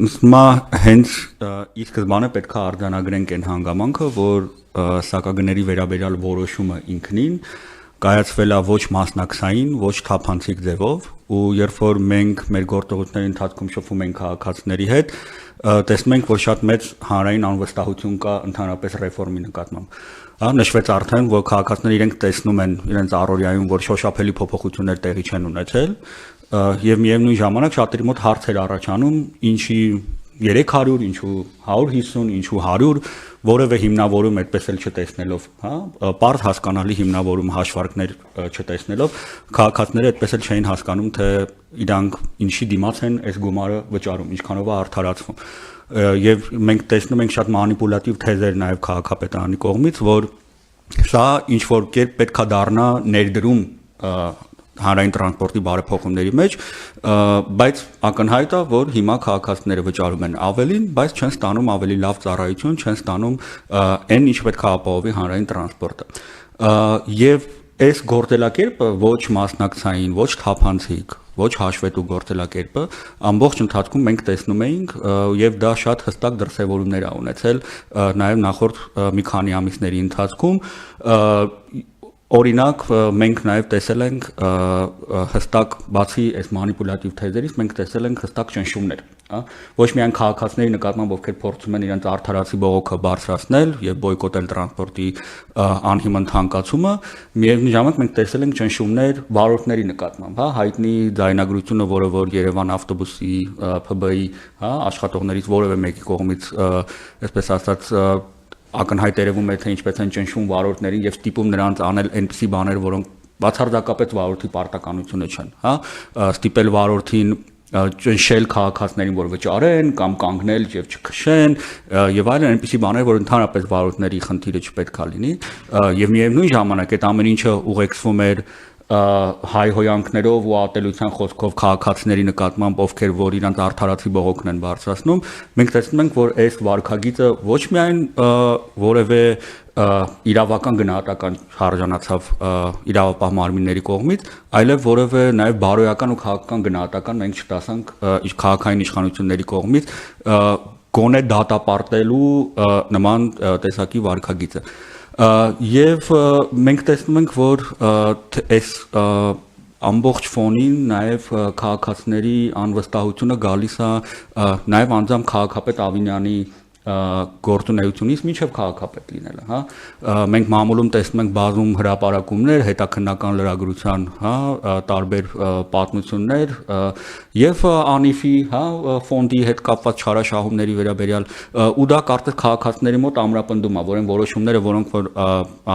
Հիմա հենց ի սկզբանե պետք է արձանագրենք այն հանգամանքը, որ սակագների վերաբերյալ որոշումը ինքնին կայացվել է ոչ մասնակցային, ոչ թափանցիկ ձևով, ու երբ որ մենք մեր գործողությունների ընթացքում շփվում ենք քաղաքացիների հետ, տեսնում ենք, որ շատ մեծ հանրային անվստահություն կա ընդհանրապես ռեֆորմի նկատմամբ։ Նշվեց արդեն, որ քաղաքացիները իրենք տեսնում են իրենց առօրյայում, որ շոշափելի փոփոխություններ տեղի չեն ունեցել, եւ միևնույն ժամանակ շատերի մոտ հարցեր առաջանում, ինչի 300, ինչու 150, ինչու 100, որևէ հիմնավորում այդպես էլ չտեսնելով, պարզ հասկանալի հիմնավորում հաշվարկներ չտեսնելով, քաղաքացիները այդպես էլ չէին հասկանում, թե իրանք ինչի դիմաց են այս գումարը վճարում, ինչքանով է արդարացվում։ Եվ մենք տեսնում ենք շատ մանիպուլատիվ թեզեր նաև քաղաքապետարանի կողմից, որ սա ինչ որ կերպ պետքա դառնա ներդրում հանրային տրանսպորտի բարեփոխումների մեջ, բայց ակնհայտ է, որ հիմա քաղաքացիները վճարում են ավելին, բայց չեն ստանում ավելի լավ ծառայություն, չեն ստանում այն, ինչ պետք է ապահովի հանրային տրանսպորտը։ Եվ այս գործելակերպը ոչ մասնակցային, ոչ թափանցիկ, ոչ հաշվետու գործելակերպը ամբողջ ընթացքում մենք տեսնում էինք եւ դա շատ հստակ դրսեւորումներ ա ունեցել նաեւ նախորդ մի քանի ամիսների ընթացքում Օրինակ մենք նաև տեսել ենք հստակ բացի այս մանիպուլատիվ թեզերից մենք տեսել ենք հստակ ճնշումներ, ոչ միայն քաղաքացիների նկատմամբ ովքեր փորձում են իրենց արդարացի բողոքը բարձրացնել եւ բոյկոտել տրանսպորտի անհիմն թանկացումը, միևնույն ժամանակ մենք տեսել ենք ճնշումներ վարորդների նկատմամբ, հայտնի ձայնագրությունը, որը որ Երևան ավտոբուսի ՓԲ-ի, աշխատողներից որևէ մեկի կողմից, այսպես ասած ակնհայտ երևում է, թե ինչպես են ճնշում վարորդներին եւ ստիպում նրանց անել այնպիսի բաներ, որոնք բացարձակապես վարորդի պարտականությունը չեն, ստիպել վարորդին ճնշել քաղաքացիներին, որ վճարեն կամ կանգնել եւ չքշեն եւ այլն այնպիսի բաներ, որ ընդհանրապես վարորդների խնդիրը չպետք է լինի եւ միևնույն ժամանակ այդ ամեն ինչը ուղեկցվում էր հայհոյանքներով ու ատելության խոսքով քաղաքացիների նկատմամբ ովքեր որ իրանց արդարացի բողոքն են բարձրացնում, մենք տեսնում ենք, որ այս վարքագիծը ոչ միայն որևէ իրավական գնահատական շարժանացավ իրավապահ մարմինների կողմից, այլև որևէ նաև բարոյական ու քաղաքական գնահատական մենք չտասանք քաղաքային իշխանությունների կողմից գոնե դատապարտելու նման տեսակի վարքագիծը Եվ մենք տեսնում ենք, որ այս ամբողջ ֆոնին նաև քաղաքացիների անվստահությունը գալիս է նաև անձամբ քաղաքապետ Ավինյանի գործունեությունից մինչև քաղաքապետ լինելը, մենք մամուլում տեսնում ենք բազում հրապարակումներ, հետաքննական լրագրության, տարբեր պատմություններ եւ անիֆի, ֆոնդի հետ կապված չարաշահումների վերաբերյալ ու դա կարծես քաղաքացիների մոտ ամրապնդում է, որ այն որոշումները, որոնք որ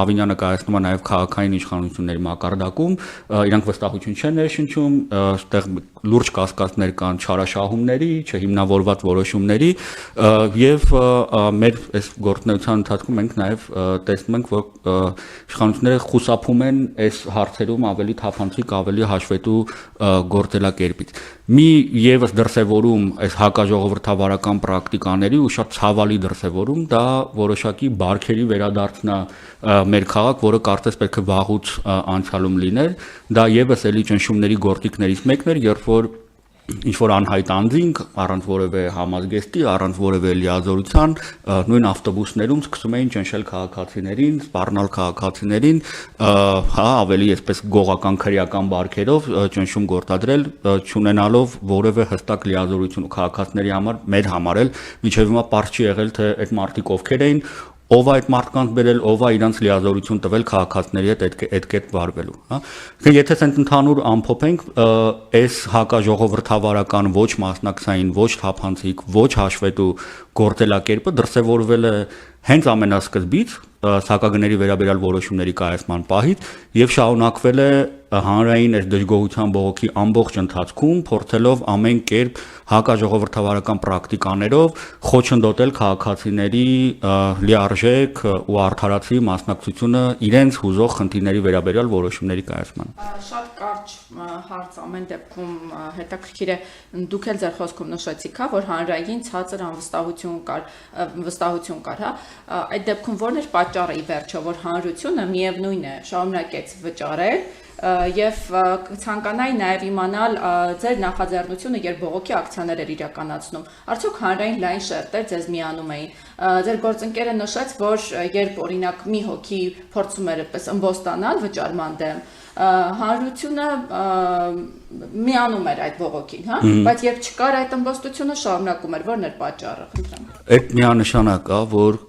Ավինյանը կայացնում է նաև քաղաքային իշխանությունների մակարդակում, իրանք վստահություն չեն ներշնչում, այստեղ լուրջ կասկածներ կան չարաշահումների, չհիմնավորված որոշումների եւ մեր այս գործունեության ընթացքում մենք նաև տեսնում ենք, որ իշխանությունները խուսափում են այս հարցերում ավելի թափանցիկ, ավելի հաշվետու գործելակերպից։ Մի եւս դրսևորում այս հակաժողովրդավարական պրակտիկաների ու շատ ցավալի դրսևորում դա որոշակի բարքերի վերադարձն է մեր քաղաք, որը կարծես պետք է վաղուց անցյալում լիներ, դա եւս էլի ճնշումների գործիքներից մեկն էր, երբ որ ինչ-որ անհայտ անձինք, առանց որևէ համազգեստի, առանց որևէ լիազորության, նույն ավտոբուսներում սկսում էին ճնշել քաղաքացիներին, սպառնալ քաղաքացիներին, ավելի այսպես գողական քրեական բարքերով ճնշում գործադրել, չունենալով որևէ հստակ լիազորություն քաղաքացիների համար, մեր համար էլ մինչև հիմա պարզ չի եղել, թե այդ մարդիկ ովքեր էին, ով այդ մարդկանց բերել, ով է իրանց լիազորություն տվել քաղաքացիների հետ այդ կերպ վարվելու, Եթե ցենց ընդհանուր ամփոփենք, այս հակաժողովրդավարական ոչ մասնակցային, ոչ թափանցիկ, ոչ հաշվետու գործելակերպը դրսևորվել է հենց ամենասկզբից սակագների վերաբերյալ որոշումների կայացման պահից եւ շարունակվել է հանրային այս դժգոհության բողոքի ամբողջ ընթացքում, փորձելով ամեն կերպ հակաժողովրդավարական պրակտիկաներով խոչընդոտել քաղաքացիների լիարժեք ու արդարացի մասնակցությունը իրենց հուզող խնդիրների վերաբերյալ որոշումների կայացման։ Շատ կարճ հարց ամեն դեպքում հետաքրքիր է դուք էլ ձեր խոսքում նշեցիք, որ հանրային ցածր անվստահություն կար, Այդ դեպքում ո՞րն էր պատճառը ի վերջո, որ հանրությունը միևնույն է շարունակեց վճարել եւ ցանկանայի նաեւ իմանալ ձեր նախաձեռնությունը, երբ բողոքի ակցիաներ էր իրականացնում, արդյոք հանրային լայն շերտեր ձեզ միանում էին։ Ձեր գործընկերը նշեց, որ երբ օրինակ մի հոգի փորձում էր այդպես ըմբոս ստանալ վճարման դեմ, հանրությունը միանում էր այդ բողոքին, հա, բայց երբ չկար այդ ըմբոստությունը շարունակում էր, որն էր պատճառը, խնդրեմ։ Այդ միանշանակ է, որ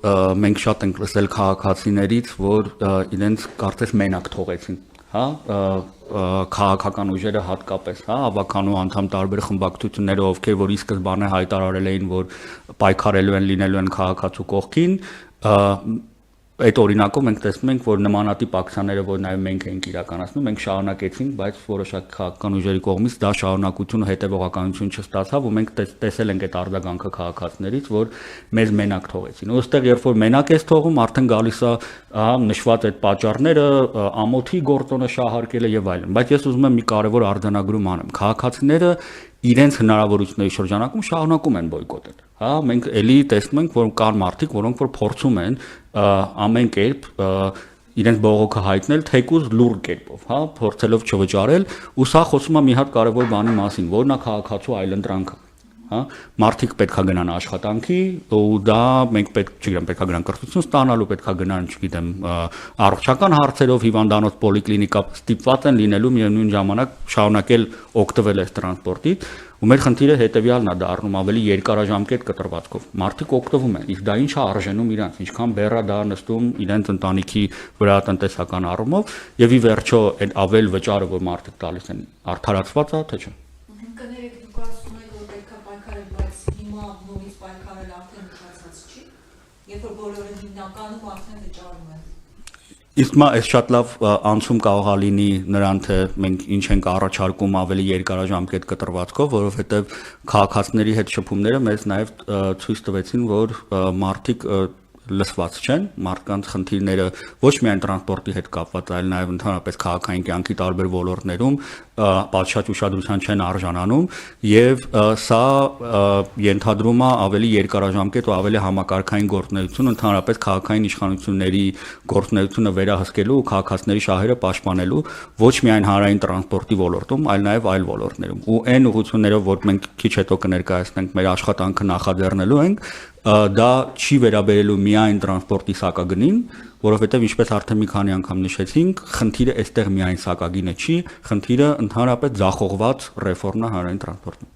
մենք շատ ենք լսել քաղաքացիներից, որ իրենց կարծես մենակ թողեցին, հա, քաղաքական ուժերը հատկապես, հա, ավականու անդամ տարբեր խմբակցությունները, ովքեր որ ի սկզբանե հայտարարել էին, որ պայքարելու են, լինելու են քաղաքացու կողքին, այդ օրինակով մենք տեսնում ենք, որ նմանատիպ ակցիաները, որ նաև մենք ենք իրականացնում, մենք շարունակեցինք, բայց որոշակի քաղաքական ուժերի կողմից դա շարունակություն հետևողականություն չստացավ, ու մենք տեսել ենք այդ արձագանքը քաղաքացիներից, որ մեզ մենակ թողեցին։ Ու այստեղ երբ որ մենակ ես թողում, արդեն գալիս է նշված այդ պատճառները, ամոթի գործոնը շահարկելը եւ այլն։ Բայց ես ուզում եմ մի կարևոր արձանագրում անեմ։ Քաղաքացիները իրենց հնարավորությունների շրջանակում շարունակում են բոյկոտել։ Հա, մենք էլի տեսնում ենք, որ կան մարդիկ, որոնք որ փորձում են ամեն կերպ իրենց բողոքը հայտնել թեկուզ լուրջ կերպով, հա, փորձելով չվճարել, ու սա խոսում է մի հատ կարևոր բանի մասին, որն է քաղաքացու այլընտրանքը։ Հա, մարդիկ պետքա գնան աշխատանքի, ու դա մենք չգիտեմ, պետքա գնան կրթություն ստանալու, պետքա գնան, չգիտեմ, առողջական հարցերով հիվանդանոց պոլիկլինիկա ստիպված են լինելու միևնույն ժամանակ շարունակել օգտվել այս տրանսպորտից, ու մեր խնդիրը հետեւյալն է դառնում ավելի երկարաժամկետ կտրվածքով։ Մարդիկ օգտվում են, իսկ դա ինչ է արժենում իրանց, ինչքան բեռա դա նստում իրենց ընտանիքի վրա տնտեսական առումով, եւ ի վերջո այդ ավել վճարը, որ մարդիկ տալիս են, արդարացված է, թե չէ։ Կներեք, դուք ասում եք, որ պետք է պայքարել, բայց հիմա նորից պայքարել արդեն ուշացած չի, երբ որ բոլորը հիմնականում արդեն վճարում են։ Իսկ մա այս շատ լավ անցում կարող է լինի նրան, թե մենք ինչ ենք առաջարկում ավելի երկարաժամկետ կտրվածքով, որովհետև քաղաքացիների հետ շփումները մեզ նաև ցույց տվեցին, որ մարդիկ լսված չեն, մարդկանց խնդիրները ոչ միայն տրանսպորտի հետ կապված, այլ նաև ընդհանրապես քաղաքային կյանքի տարբեր ոլորտներում պատշաճ ուշադրության չեն արժանանում, եւ սա ենթադրում է ավելի երկարաժամկետ ու ավելի համակարգային գործունեություն, ընդհանրապես քաղաքային իշխանությունների գործունեությունը վերահսկելու ու քաղաքացիների շահերը պաշտպանելու ոչ միայն հանրային տրանսպորտի ոլորտում, այլ նաև այլ ոլորտներում։ Ու այն ուղղություններով, որ մենք քիչ հետո կներկայացնենք մեր աշխատանքը նախաձեռնելու ենք, դա չի վերաբերելու միայն տրանսպորտի սակագնին, որովհետև ինչպես արդեն մի քանի անգամ նշեցինք, խնդիրը այստեղ միայն սակագինը չի, խնդիրը ընդհանրապես ձախողված ռեֆորմն է հանրային տրանսպորտում։